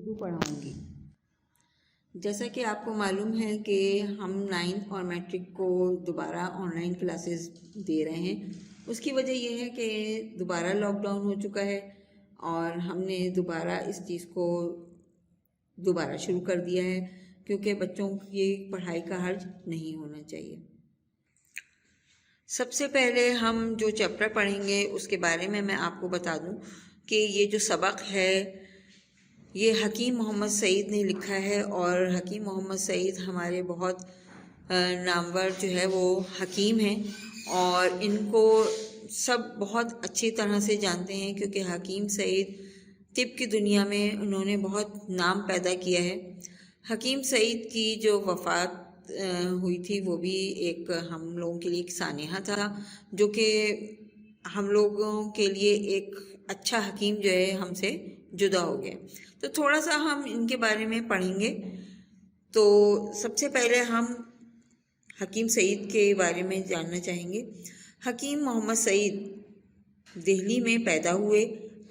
اردو پڑھاؤں گی۔ جیسا کہ آپ کو معلوم ہے کہ ہم 9th اور میٹرک کو دوبارہ آن لائن کلاسز دے رہے ہیں۔ اس کی وجہ یہ ہے کہ دوبارہ لاک ڈاؤن ہو چکا ہے اور ہم نے دوبارہ اس چیز کو دوبارہ شروع کر دیا ہے، کیونکہ بچوں کی پڑھائی کا حرج نہیں ہونا چاہیے۔ سب سے پہلے ہم جو چیپٹر پڑھیں گے اس کے بارے میں آپ کو بتا دوں کہ یہ جو سبق ہے یہ حکیم محمد سعید نے لکھا ہے، اور حکیم محمد سعید ہمارے بہت نامور جو ہے وہ حکیم ہیں، اور ان کو سب بہت اچھی طرح سے جانتے ہیں، کیونکہ حکیم سعید طب کی دنیا میں انہوں نے بہت نام پیدا کیا ہے۔ حکیم سعید کی جو وفات ہوئی تھی وہ بھی ایک ہم لوگوں کے لیے ایک سانحہ تھا، جو کہ ہم لوگوں کے لیے ایک اچھا حکیم جو ہے ہم سے جدا ہو گیا۔ تو تھوڑا سا ہم ان کے بارے میں پڑھیں گے۔ تو سب سے پہلے ہم حکیم سعید کے بارے میں جاننا چاہیں گے۔ حکیم محمد سعید دہلی میں پیدا ہوئے۔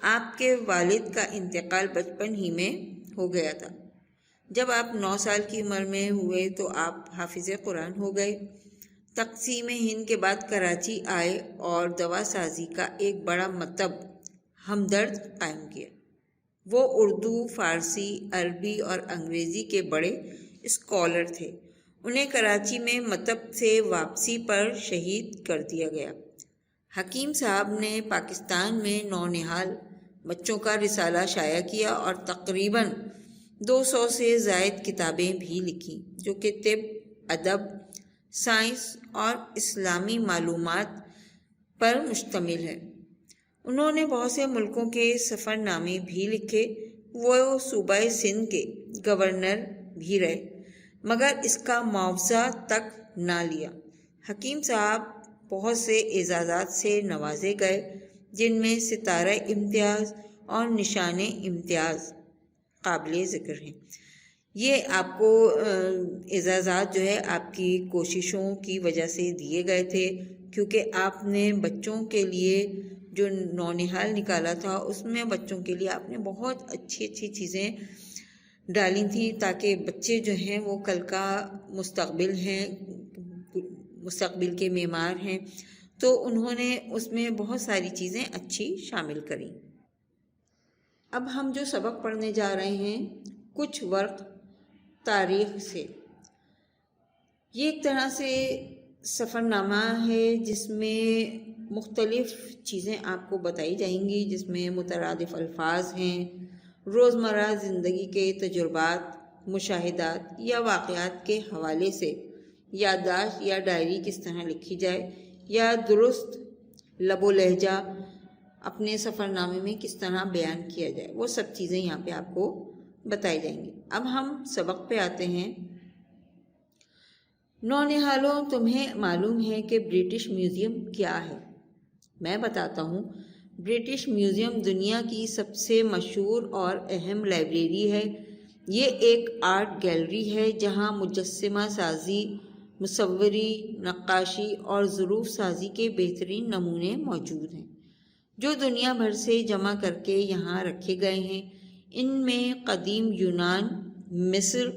آپ کے والد کا انتقال بچپن ہی میں ہو گیا تھا۔ جب آپ 9 سال کی عمر میں ہوئے تو آپ حافظ قرآن ہو گئے۔ تقسیم ہند کے بعد کراچی آئے اور دوا سازی کا ایک بڑا مکتب ہمدرد قائم کیا۔ وہ اردو، فارسی، عربی اور انگریزی کے بڑے اسکالر تھے۔ انہیں کراچی میں مکتب سے واپسی پر شہید کر دیا گیا۔ حکیم صاحب نے پاکستان میں نونہال بچوں کا رسالہ شائع کیا اور تقریباً 200 سے زائد کتابیں بھی لکھیں، جو کہ طب، ادب، سائنس اور اسلامی معلومات پر مشتمل ہے۔ انہوں نے بہت سے ملکوں کے سفر نامے بھی لکھے۔ وہ صوبہ سندھ کے گورنر بھی رہے، مگر اس کا معاوضہ تک نہ لیا۔ حکیم صاحب بہت سے اعزازات سے نوازے گئے، جن میں ستارہ امتیاز اور نشان امتیاز قابل ذکر ہیں۔ یہ آپ کو اعزازات جو ہے آپ کی کوششوں کی وجہ سے دیے گئے تھے، کیونکہ آپ نے بچوں کے لیے جو نونہال نکالا تھا اس میں بچوں کے لیے آپ نے بہت اچھی اچھی چیزیں ڈالی تھیں، تاکہ بچے جو ہیں وہ کل کا مستقبل ہیں، مستقبل کے معمار ہیں۔ تو انہوں نے اس میں بہت ساری چیزیں اچھی شامل کریں۔ اب ہم جو سبق پڑھنے جا رہے ہیں کچھ ورق تاریخ سے، یہ ایک طرح سے سفر نامہ ہے جس میں مختلف چیزیں آپ کو بتائی جائیں گی، جس میں مترادف الفاظ ہیں، روزمرہ زندگی کے تجربات، مشاہدات یا واقعات کے حوالے سے یادداشت یا ڈائری کس طرح لکھی جائے، یا درست لب و لہجہ اپنے سفر نامے میں کس طرح بیان کیا جائے، وہ سب چیزیں یہاں پہ آپ کو بتائی جائیں گی۔ اب ہم سبق پہ آتے ہیں۔ نونہالوں، تمہیں معلوم ہے کہ برٹش میوزیم کیا ہے؟ میں بتاتا ہوں۔ برٹش میوزیم دنیا کی سب سے مشہور اور اہم لائبریری ہے۔ یہ ایک آرٹ گیلری ہے جہاں مجسمہ سازی، مصوری، نقاشی اور ظروف سازی کے بہترین نمونے موجود ہیں، جو دنیا بھر سے جمع کر کے یہاں رکھے گئے ہیں۔ ان میں قدیم یونان، مصر،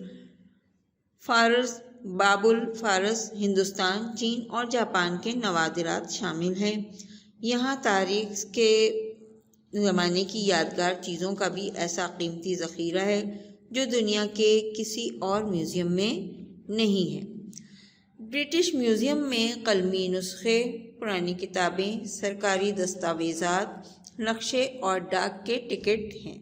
فارس، بابل فارس، ہندوستان، چین اور جاپان کے نوادرات شامل ہیں۔ یہاں تاریخ کے زمانے کی یادگار چیزوں کا بھی ایسا قیمتی ذخیرہ ہے جو دنیا کے کسی اور میوزیم میں نہیں ہے۔ برٹش میوزیم میں قلمی نسخے، پرانی کتابیں، سرکاری دستاویزات، نقشے اور ڈاک کے ٹکٹ ہیں،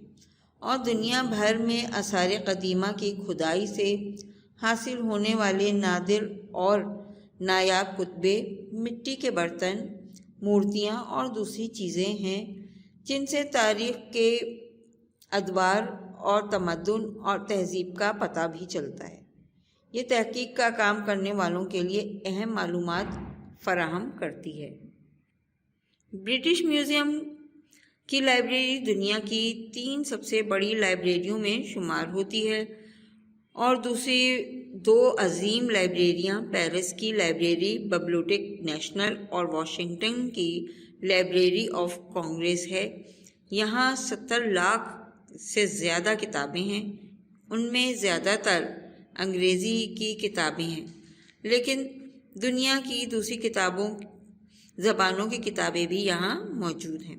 اور دنیا بھر میں آثار قدیمہ کی کھدائی سے حاصل ہونے والے نادر اور نایاب کتبے، مٹی کے برتن، مورتیاں اور دوسری چیزیں ہیں جن سے تاریخ کے ادوار اور تمدن اور تہذیب کا پتہ بھی چلتا ہے۔ یہ تحقیق کا کام کرنے والوں کے لیے اہم معلومات فراہم کرتی ہے۔ برٹش میوزیم کی لائبریری دنیا کی 3 سب سے بڑی لائبریریوں میں شمار ہوتی ہے، اور دوسری 2 عظیم لائبریریاں پیرس کی لائبریری ببلیوٹیک نیشنل اور واشنگٹن کی لائبریری آف کانگریس ہے۔ یہاں 70 لاکھ سے زیادہ کتابیں ہیں، ان میں زیادہ تر انگریزی کی کتابیں ہیں، لیکن دنیا کی دوسری زبانوں کی کتابیں بھی یہاں موجود ہیں۔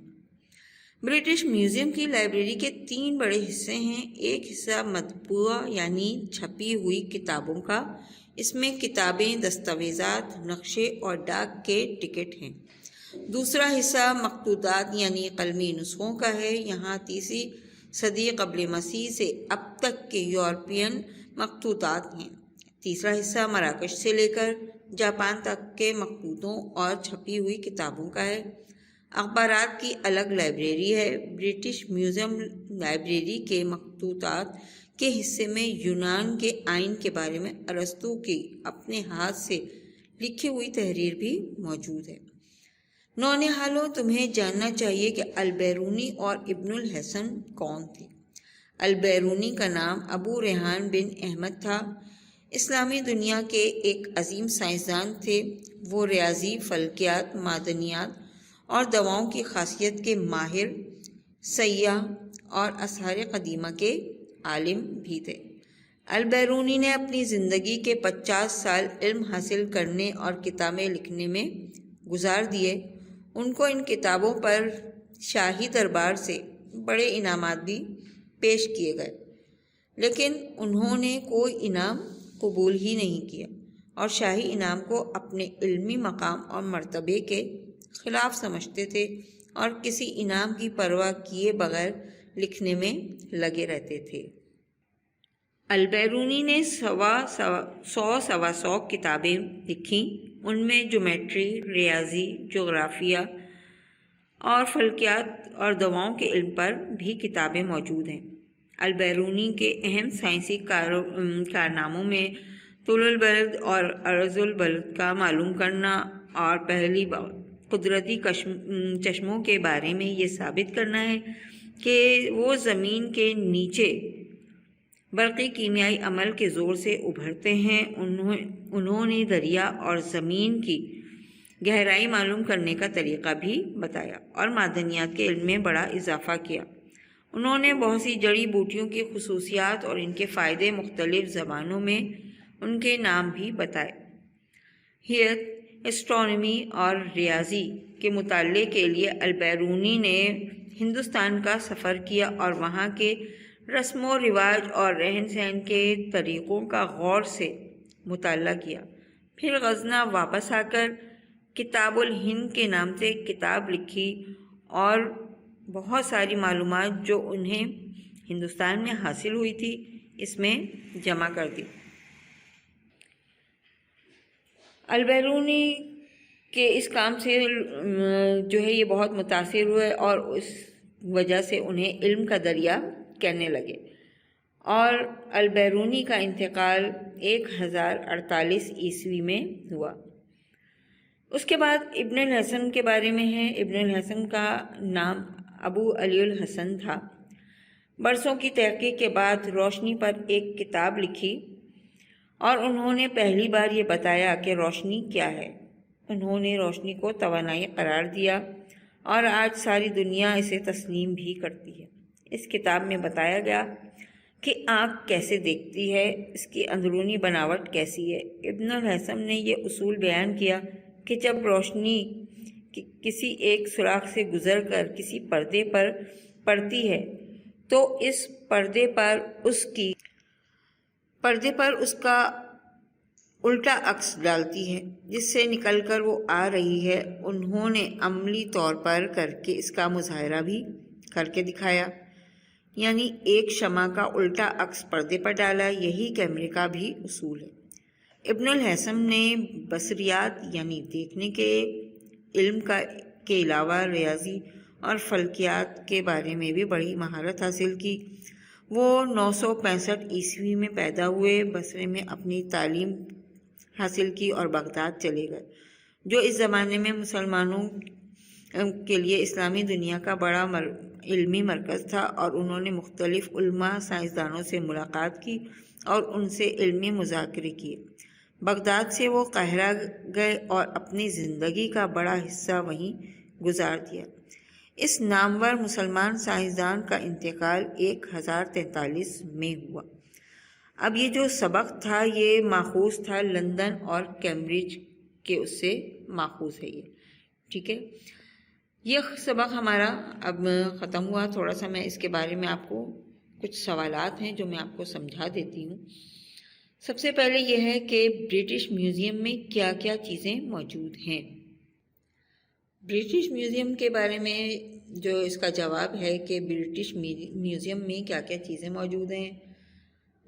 برٹش میوزیم کی لائبریری کے 3 بڑے حصے ہیں۔ ایک حصہ مطبوعہ یعنی چھپی ہوئی کتابوں کا، اس میں کتابیں، دستاویزات، نقشے اور ڈاک کے ٹکٹ ہیں۔ دوسرا حصہ مخطوطات یعنی قلمی نسخوں کا ہے، یہاں 3 صدی قبل مسیح سے اب تک کے یورپین مخطوطات ہیں۔ تیسرا حصہ مراکش سے لے کر جاپان تک کے مخطوطوں اور چھپی ہوئی کتابوں کا ہے۔ اخبارات کی الگ لائبریری ہے۔ برٹش میوزیم لائبریری کے مخطوطات کے حصے میں یونان کے آئین کے بارے میں ارسطو کی اپنے ہاتھ سے لکھی ہوئی تحریر بھی موجود ہے۔ نونہالوں، تمہیں جاننا چاہیے کہ البیرونی اور ابن الحسن کون تھے۔ البیرونی کا نام ابو ریحان بن احمد تھا۔ اسلامی دنیا کے ایک عظیم سائنسدان تھے۔ وہ ریاضی، فلکیات، معدنیات اور دواؤں کی خاصیت کے ماہر، سیاح اور آثار قدیمہ کے عالم بھی تھے۔ البیرونی نے اپنی زندگی کے 50 سال علم حاصل کرنے اور کتابیں لکھنے میں گزار دیے۔ ان کو ان کتابوں پر شاہی دربار سے بڑے انعامات بھی پیش کیے گئے، لیکن انہوں نے کوئی انعام قبول ہی نہیں کیا اور شاہی انعام کو اپنے علمی مقام اور مرتبے کے خلاف سمجھتے تھے اور کسی انعام کی پرواہ کیے بغیر لکھنے میں لگے رہتے تھے۔ البیرونی نے 100 کتابیں لکھیں، ان میں جیومیٹری، ریاضی، جغرافیہ اور فلکیات اور دواؤں کے علم پر بھی کتابیں موجود ہیں۔ البیرونی کے اہم سائنسی کارناموں میں طول البلد اور عرض البلد کا معلوم کرنا اور پہلی بار قدرتی چشموں کے بارے میں یہ ثابت کرنا ہے کہ وہ زمین کے نیچے برقی کیمیائی عمل کے زور سے ابھرتے ہیں۔ انہوں نے دریا اور زمین کی گہرائی معلوم کرنے کا طریقہ بھی بتایا اور معدنیات کے علم میں بڑا اضافہ کیا۔ انہوں نے بہت سی جڑی بوٹیوں کی خصوصیات اور ان کے فائدے مختلف زبانوں میں ان کے نام بھی بتائے۔ اسٹرانومی اور ریاضی کے مطالعے کے لیے البیرونی نے ہندوستان کا سفر کیا اور وہاں کے رسم و رواج اور رہن سہن کے طریقوں کا غور سے مطالعہ کیا۔ پھر غزنہ واپس آ کر کتاب الہند کے نام سے کتاب لکھی اور بہت ساری معلومات جو انہیں ہندوستان میں حاصل ہوئی تھی اس میں جمع کر دی۔ البیرونی کے اس کام سے جو ہے یہ بہت متاثر ہوئے اور اس وجہ سے انہیں علم کا دریا کہنے لگے، اور البیرونی کا انتقال 1048 عیسوی میں ہوا۔ اس کے بعد ابن الحسن کے بارے میں ہے۔ ابن الحسن کا نام ابو علی الحسن تھا۔ برسوں کی تحقیق کے بعد روشنی پر ایک کتاب لکھی اور انہوں نے پہلی بار یہ بتایا کہ روشنی کیا ہے۔ انہوں نے روشنی کو توانائی قرار دیا اور آج ساری دنیا اسے تسلیم بھی کرتی ہے۔ اس کتاب میں بتایا گیا کہ آنکھ کیسے دیکھتی ہے، اس کی اندرونی بناوٹ کیسی ہے۔ ابن الحسن نے یہ اصول بیان کیا کہ جب روشنی کسی ایک سوراخ سے گزر کر کسی پردے پر پڑتی ہے تو اس پردے پر اس کا الٹا عکس ڈالتی ہے جس سے نکل کر وہ آ رہی ہے۔ انہوں نے عملی طور پر کر کے اس کا مظاہرہ بھی کر کے دکھایا، یعنی ایک شمع کا الٹا عکس پردے پر ڈالا۔ یہی کیمرے کا بھی اصول ہے۔ ابن الحسن نے بصریات یعنی دیکھنے کے علم کے علاوہ ریاضی اور فلکیات کے بارے میں بھی بڑی مہارت حاصل کی۔ وہ 965 عیسوی میں پیدا ہوئے، بصرے میں اپنی تعلیم حاصل کی اور بغداد چلے گئے، جو اس زمانے میں مسلمانوں کے لیے اسلامی دنیا کا بڑا علمی مرکز تھا، اور انہوں نے مختلف علماء، سائنسدانوں سے ملاقات کی اور ان سے علمی مذاکرے کیے۔ بغداد سے وہ قاہرہ گئے اور اپنی زندگی کا بڑا حصہ وہیں گزار دیا۔ اس نامور مسلمان سائنسدان کا انتقال 1043 میں ہوا۔ اب یہ جو سبق تھا یہ ماخوذ تھا لندن اور کیمبرج کے، اس سے ماخوذ ہے یہ، ٹھیک ہے۔ یہ سبق ہمارا اب ختم ہوا۔ تھوڑا سا میں اس کے بارے میں آپ کو کچھ سوالات ہیں جو میں آپ کو سمجھا دیتی ہوں۔ سب سے پہلے یہ ہے کہ برٹش میوزیم میں کیا کیا چیزیں موجود ہیں۔ برٹش میوزیم کے بارے میں جو اس کا جواب ہے کہ برٹش میوزیم میں کیا کیا چیزیں موجود ہیں۔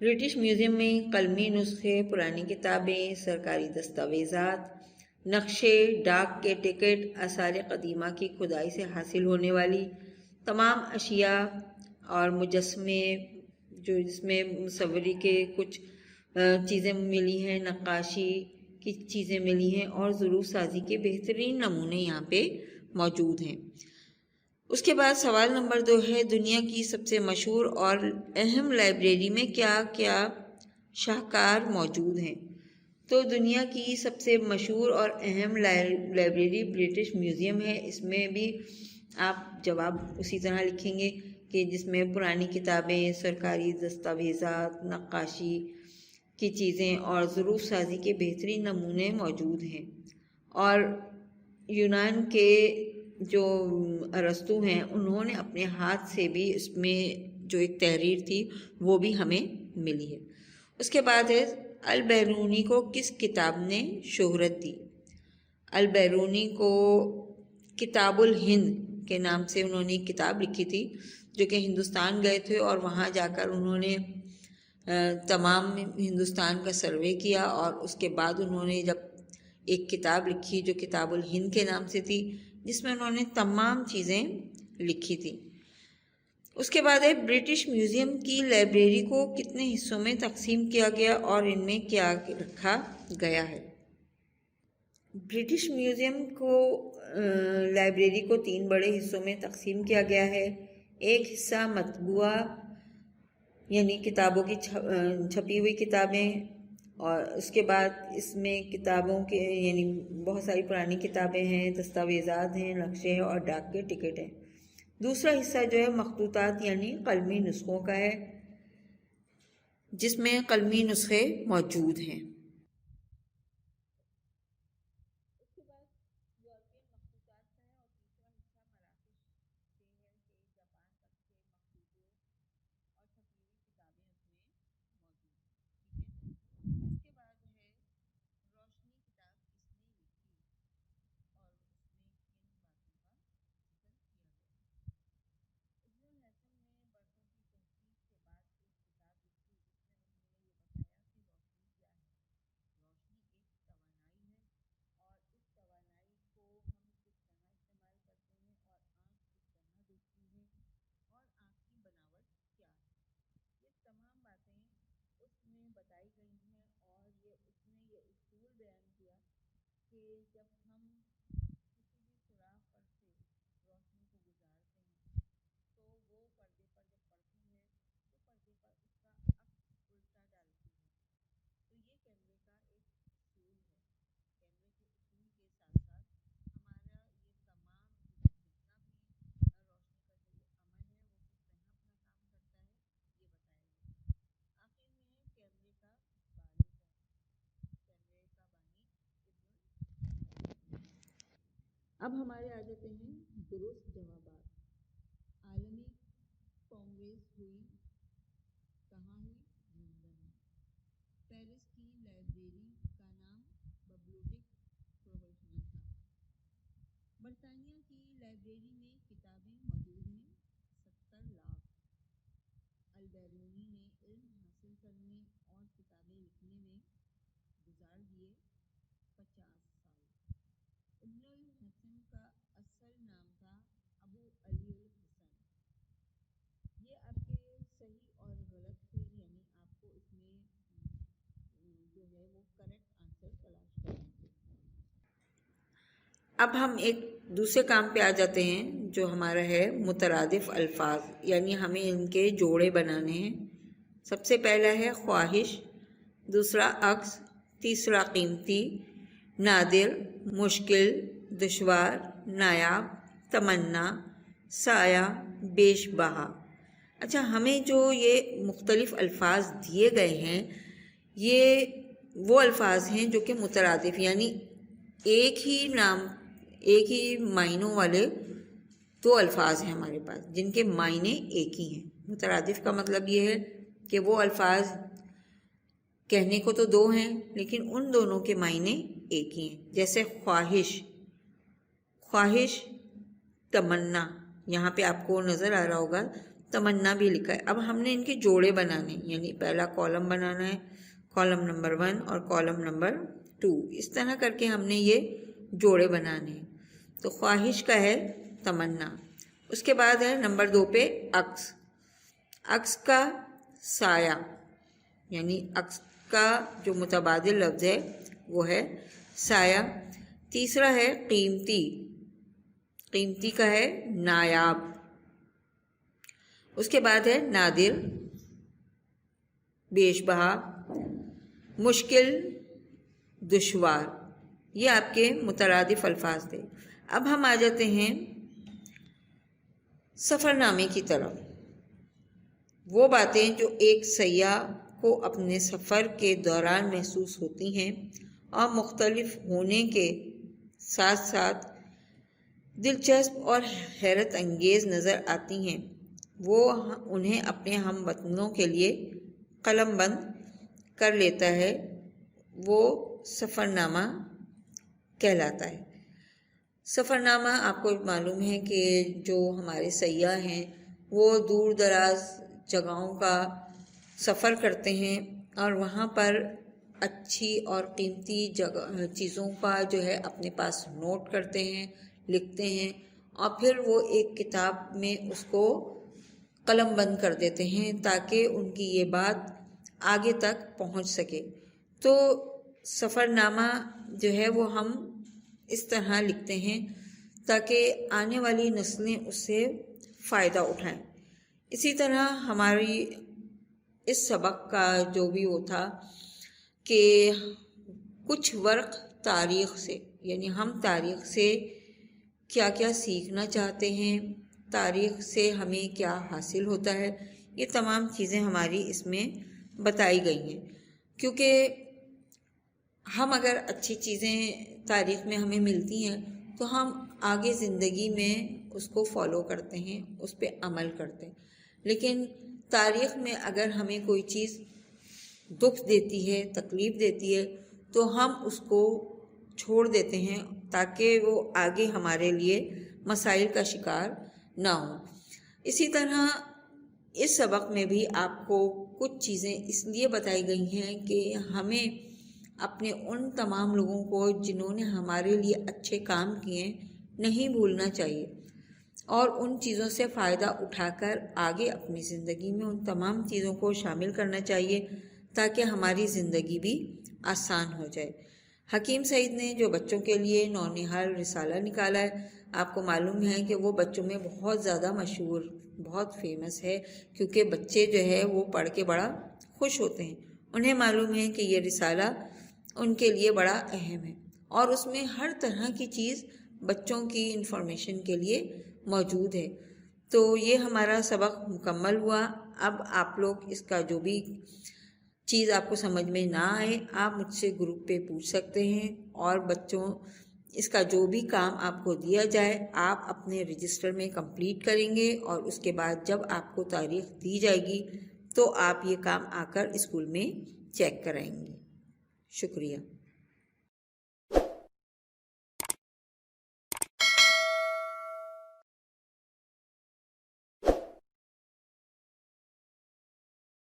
برٹش میوزیم میں قلمی نسخے، پرانی کتابیں، سرکاری دستاویزات، نقشے، ڈاک کے ٹکٹ، آثار قدیمہ کی کھدائی سے حاصل ہونے والی تمام اشیاء اور مجسمے، جو جس میں مصوری کے کچھ چیزیں ملی ہیں، نقاشی کی چیزیں ملی ہیں، اور ظروف سازی کے بہترین نمونے یہاں پہ موجود ہیں۔ اس کے بعد سوال نمبر 2 ہے دنیا کی سب سے مشہور اور اہم لائبریری میں کیا کیا شاہکار موجود ہیں۔ تو دنیا کی سب سے مشہور اور اہم لائبریری برٹش میوزیم ہے۔ اس میں بھی آپ جواب اسی طرح لکھیں گے کہ جس میں پرانی کتابیں، سرکاری دستاویزات، نقاشی کی چیزیں اور ظروف سازی کے بہترین نمونے موجود ہیں۔ اور یونان کے جو ارسطو ہیں انہوں نے اپنے ہاتھ سے بھی اس میں جو ایک تحریر تھی وہ بھی ہمیں ملی ہے۔ اس کے بعد ہے البیرونی کو کس کتاب نے شہرت دی۔ البیرونی کو کتاب الہند کے نام سے انہوں نے ایک کتاب لکھی تھی، جو کہ ہندوستان گئے تھے اور وہاں جا کر انہوں نے تمام ہندوستان کا سروے کیا، اور اس کے بعد انہوں نے جب ایک کتاب لکھی جو کتاب الہند کے نام سے تھی، جس میں انہوں نے تمام چیزیں لکھی تھیں۔ اس کے بعد ہے برٹش میوزیم کی لائبریری کو کتنے حصوں میں تقسیم کیا گیا اور ان میں کیا رکھا گیا ہے۔ برٹش میوزیم کو لائبریری کو 3 بڑے حصوں میں تقسیم کیا گیا ہے۔ ایک حصہ مطبوعہ یعنی کتابوں کی چھپی ہوئی کتابیں، اور اس کے بعد اس میں کتابوں کے یعنی بہت ساری پرانی کتابیں ہیں، دستاویزات ہیں، نقشے ہیں اور ڈاک کے ٹکٹ ہیں۔ دوسرا حصہ جو ہے مخطوطات یعنی قلمی نسخوں کا ہے، جس میں قلمی نسخے موجود ہیں۔ بتائی گئی ہیں، اور اس نے یہ اصول بیان کیا کہ جب ہم کسی بھی سوراخ پر سے روشنی کو گزارتے ہیں تو وہ پردے پر جب پڑتی ہے تو پردے پر اس کا عکس الٹا ڈالتی ہے۔ تو یہ کیمرے کا ایک اصول ہے۔ کیمرے کے اصول کے ساتھ ساتھ ہمارا یہ تمام جتنا بھی روشنی کا جو عمل ہے وہ کس طرح اپنا کام کرتا ہے یہ بتایا گیا۔ آخر میں کیمرے کا بانی اب ہمارے آ جاتے ہیں درست جوابات۔ عالمی کانگریس ہوئی کہاں ہوئی؟ لندن میں۔ پیرس کی لائبریری کا نام ببلیوٹیک پرووینشنل تھا۔ برطانیہ کی لائبریری میں کتابیں موجود ہیں 70 لاکھ۔ البیرونی نے علم حاصل کرنے اور کتابیں لکھنے میں گزار دیے 50 سال۔ ابن الحسن کا اصل نام تھا ابو علی الحسن۔ یہ آپ کے صحیح اور غلط سے یعنی آپ کو اس میں جو ہے وہ کریکٹ آنسر تلاش کرنا ہے۔ اب ہم ایک دوسرے کام پہ آ جاتے ہیں جو ہمارا ہے مترادف الفاظ، یعنی ہمیں ان کے جوڑے بنانے ہیں۔ سب سے پہلا ہے خواہش، دوسرا عکس، تیسرا قیمتی، نادر، مشکل، دشوار، نایاب، تمنا، سایہ، بیش بہا۔ اچھا، ہمیں جو یہ مختلف الفاظ دیے گئے ہیں یہ وہ الفاظ ہیں جو کہ مترادف، یعنی ایک ہی معنوں والے دو الفاظ ہیں ہمارے پاس جن کے معنی ایک ہی ہیں۔ مترادف کا مطلب یہ ہے کہ وہ الفاظ کہنے کو تو دو ہیں لیکن ان دونوں کے معنی ایک ہی ہیں۔ جیسے خواہش، تمنا، یہاں پہ آپ کو نظر آ رہا ہوگا تمنا بھی لکھا ہے۔ اب ہم نے ان کے جوڑے بنانے، یعنی پہلا کالم بنانا ہے، کالم نمبر 1 اور کالم نمبر 2، اس طرح کر کے ہم نے یہ جوڑے بنانے ہیں۔ تو خواہش کا ہے تمنا، اس کے بعد ہے نمبر 2 پہ عکس کا سایہ، یعنی عکس کا جو متبادل لفظ ہے وہ ہے سایہ۔ تیسرا ہے قیمتی کا ہے نایاب۔ اس کے بعد ہے نادر، بیش بہا، مشکل، دشوار۔ یہ آپ کے مترادف الفاظ تھے۔ اب ہم آ جاتے ہیں سفر نامے کی طرف۔ وہ باتیں جو ایک سیاح کو اپنے سفر کے دوران محسوس ہوتی ہیں اور مختلف ہونے کے ساتھ ساتھ دلچسپ اور حیرت انگیز نظر آتی ہیں، وہ انہیں اپنے ہم وطنوں کے لیے قلم بند کر لیتا ہے، وہ سفر نامہ کہلاتا ہے۔ سفر نامہ آپ کو معلوم ہے کہ جو ہمارے سیاح ہیں وہ دور دراز جگہوں کا سفر کرتے ہیں اور وہاں پر اچھی اور قیمتی چیزوں کا جو ہے اپنے پاس نوٹ کرتے ہیں، لکھتے ہیں اور پھر وہ ایک کتاب میں اس کو قلم بند کر دیتے ہیں تاکہ ان کی یہ بات آگے تک پہنچ سکے۔ تو سفر نامہ جو ہے وہ ہم اس طرح لکھتے ہیں تاکہ آنے والی نسلیں اس سے فائدہ اٹھائیں۔ اسی طرح ہماری اس سبق کا جو بھی وہ تھا کہ کچھ ورق تاریخ سے، یعنی ہم تاریخ سے کیا کیا سیکھنا چاہتے ہیں، تاریخ سے ہمیں کیا حاصل ہوتا ہے، یہ تمام چیزیں ہماری اس میں بتائی گئی ہیں۔ کیونکہ ہم اگر اچھی چیزیں تاریخ میں ہمیں ملتی ہیں تو ہم آگے زندگی میں اس کو فالو کرتے ہیں، اس پہ عمل کرتے ہیں۔ لیکن تاریخ میں اگر ہمیں کوئی چیز دکھ دیتی ہے، تکلیف دیتی ہے تو ہم اس کو چھوڑ دیتے ہیں تاکہ وہ آگے ہمارے لیے مسائل کا شکار نہ ہوں۔ اسی طرح اس سبق میں بھی آپ کو کچھ چیزیں اس لیے بتائی گئی ہیں کہ ہمیں اپنے ان تمام لوگوں کو جنہوں نے ہمارے لیے اچھے کام کیے نہیں بھولنا چاہیے اور ان چیزوں سے فائدہ اٹھا کر آگے اپنی زندگی میں ان تمام چیزوں کو شامل کرنا چاہیے تاکہ ہماری زندگی بھی آسان ہو جائے۔ حکیم سعید نے جو بچوں کے لیے نونہال رسالہ نکالا ہے، آپ کو معلوم ہے کہ وہ بچوں میں بہت زیادہ مشہور، بہت فیمس ہے، کیونکہ بچے جو ہے وہ پڑھ کے بڑا خوش ہوتے ہیں۔ انہیں معلوم ہے کہ یہ رسالہ ان کے لیے بڑا اہم ہے اور اس میں ہر طرح کی چیز بچوں کی انفارمیشن کے لیے موجود ہے۔ تو یہ ہمارا سبق مکمل ہوا۔ اب آپ لوگ اس کا جو بھی چیز آپ کو سمجھ میں نہ آئے آپ مجھ سے گروپ پہ پوچھ سکتے ہیں، اور بچوں اس کا جو بھی کام آپ کو دیا جائے آپ اپنے رجسٹر میں کمپلیٹ کریں گے، اور اس کے بعد جب آپ کو تاریخ دی جائے گی تو آپ یہ کام آ کر اسکول میں چیک کرائیں گے۔ شکریہ۔